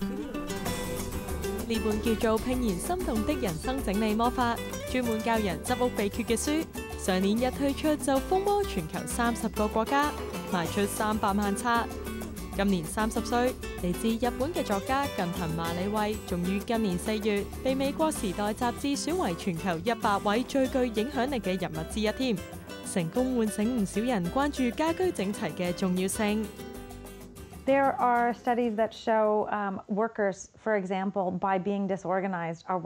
呢本叫做《怦然心動的人生整理魔法》，專門教人執屋秘訣嘅書，上年一推出就風靡全球30個國家，賣出300萬冊。今年30歲，嚟自日本嘅作家近藤麻里惠，終於今年4月被美國時代雜誌選為全球100位最具影響力嘅人物之一添，成功喚醒唔少人關注家居整齊嘅重要性。There are studies that show workers, for example, by being disorganized, are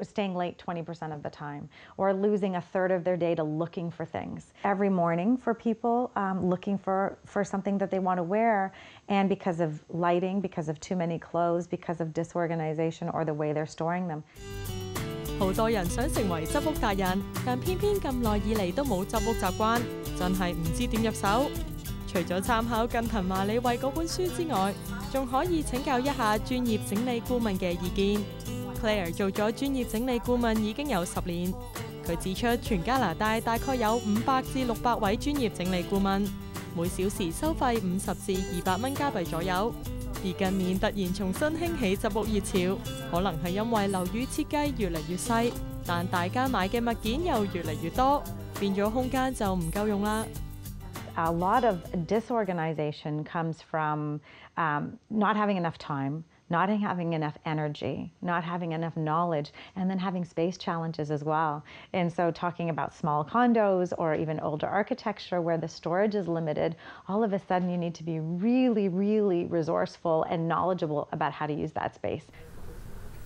staying late 20% of the time, or losing a third of their day to looking for things. Every morning for people looking for something that they want to wear, and because of lighting, because of too many clothes, because of disorganization or the way they're storing them. 好多人想成為執屋達人，但偏偏咁耐以嚟都冇執屋習慣，真係唔知點入手。除咗參考近藤麻里惠嗰本書之外，仲可以請教一下專業整理顧問嘅意見。Claire 做咗專業整理顧問已經有10年，佢指出全加拿大大概有500至600位專業整理顧問，每小時收費50至200蚊加幣左右。而近年突然重新興起執屋熱潮，可能係因為樓宇設計越嚟越細，但大家買嘅物件又越嚟越多，變咗空間就唔夠用啦。A lot of disorganization comes from not having enough time, not having enough energy, not having enough knowledge, and then having space challenges as well. And so talking about small condos or even older architecture where the storage is limited, all of a sudden you need to be really, really resourceful and knowledgeable about how to use that space.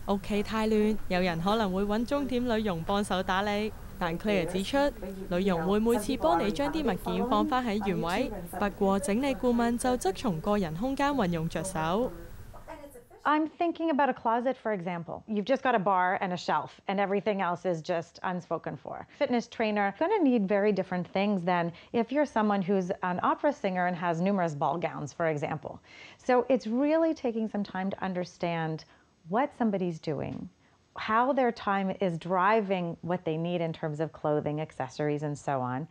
屋企太亂，有人可能會揾鐘點女傭幫手打理。但 Claire 指出，女傭會每次幫你將啲物件放返喺原位，不過整理顧問就則從個人空間運用着手。I'm thinking about a closet, for example. You've just got a bar and a shelf, and everything else is just unspoken for. Fitness trainer going to need very different things than if you're someone who's an opera singer and has numerous ball gowns, for example. So it's really taking some time to understand what somebody's doing, how their time is driving what they need in terms of clothing, accessories, and so on.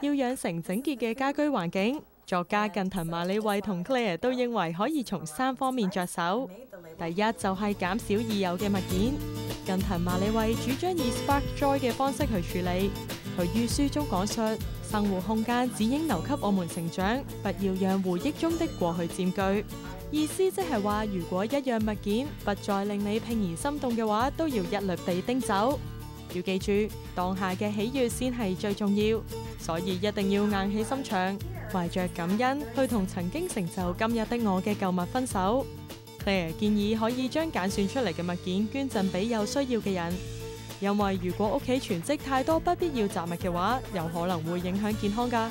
要養成整潔嘅家居環境，作家近藤麻里惠同 Claire 都認為可以從3方面着手。第一就係減少已有嘅物件。近藤麻里惠主張以 Spark Joy 嘅方式去處理。佢於書中講述，生活空間只應留給我們成長，不要讓回憶中的過去佔據。意思即係話，如果一樣物件不再令你怦然心動嘅話，都要一律地叮走。要記住，當下嘅喜悅先係最重要，所以一定要硬起心腸，懷着感恩去同曾經成就今日的我嘅舊物分手。Claire 建議可以將揀選出嚟嘅物件捐贈俾有需要嘅人，因為如果屋企囤積太多不必要雜物嘅話，有可能會影響健康㗎。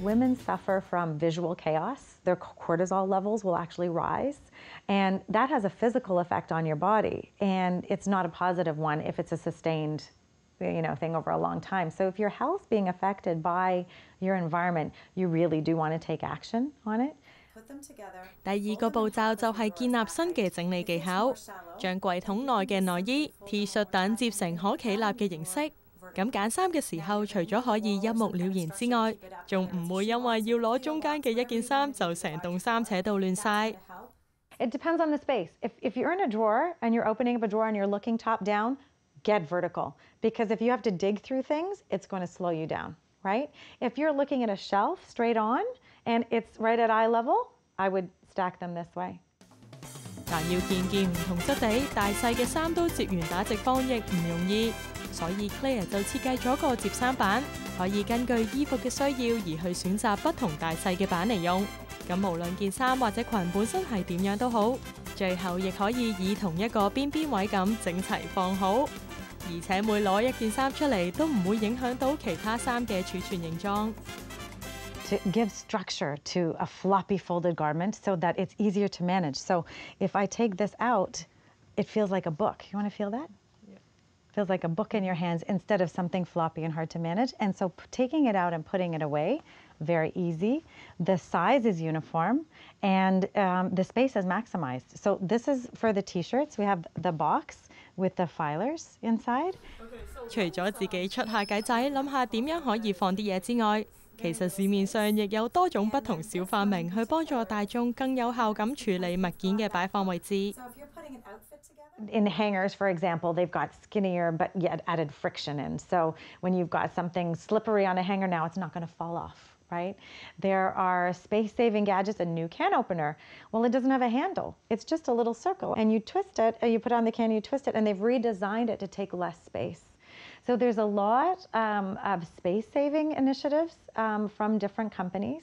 Women suffer from visual chaos. Their cortisol levels will actually rise, and that has a physical effect on your body, and it's not a positive one if it's a sustained thing over a long time. So if your health being affected by your environment, you really do want to take action on it. 第二個步驟就係建立新嘅整理技巧，將櫃桶內嘅內衣、T 恤等摺成可企立嘅形式。咁揀衫嘅時候，除咗可以一目了然之外，仲唔會因為要攞中間嘅一件衫就成棟衫扯到亂晒。It depends on the space. If you're in a drawer and you're opening up a drawer and you're looking top down, get vertical. Because if you have to dig through things, it's going to slow you down, right? If you're looking at a shelf straight on and it's right at eye level, I would stack them this way. 但要件唔同質地、大細嘅衫都摺完打直方亦唔容易。所以 Claire 就設計咗個摺衫板，可以根據衣服嘅需要而去選擇不同大細嘅板嚟用。咁無論件衫或者裙本身係點樣都好，最後亦可以以同一個邊位咁整齊放好，而且每攞一件衫出嚟都唔會影響到其他衫嘅儲存形狀。To give structure to a floppy folded garment so that it's easier to manage. So if I take this out, it feels like a book. You want to feel that? Feels like a book in your hands instead of something floppy and hard to manage. And so taking it out and putting it away, very easy. The size is uniform and the space is maximized. So this is for the T-shirts. We have the box with the filers inside. 除咗自己出下計仔，諗下點樣可以放啲嘢之外其實市面上亦有多種不同小發明去幫助大眾更有效咁處理物件嘅擺放位置。In hangers, for example, they've got skinnier but yet added friction in. So when you've got something slippery on a hanger now, it's not going to fall off, right? There are space-saving gadgets, a new can opener. Well, it doesn't have a handle. It's just a little circle. And you twist it, you put on the can, you twist it, and they've redesigned it to take less space. So there's a lot of space-saving initiatives from different companies.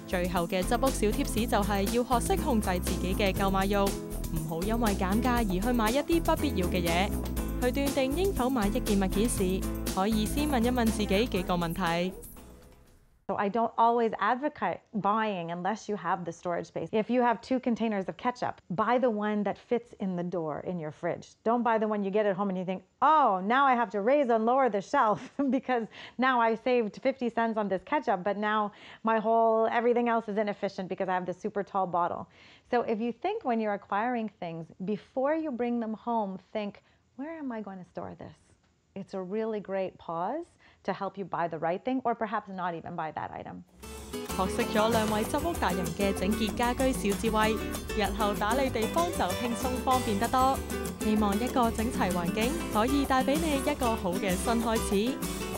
最後嘅執屋小貼士就係要學識控制自己嘅購買欲，唔好因為減價而去買一啲不必要嘅嘢。去斷定應否買一件物件時，可以先問一問自己幾個問題。So I don't always advocate buying unless you have the storage space. If you have 2 containers of ketchup, buy the one that fits in the door in your fridge. Don't buy the one you get at home and you think, oh, now I have to raise and lower the shelf because now I saved 50 cents on this ketchup, but now everything else is inefficient because I have this super tall bottle. So if you think when you're acquiring things, before you bring them home, think, where am I going to store this? It's a really great pause to help you buy the right thing or perhaps not even buy that item. 學識咗兩位執屋達人嘅整潔家居小智慧，日後打理地方就輕鬆方便得多。希望一個整齊環境可以帶俾你一個好嘅新開始。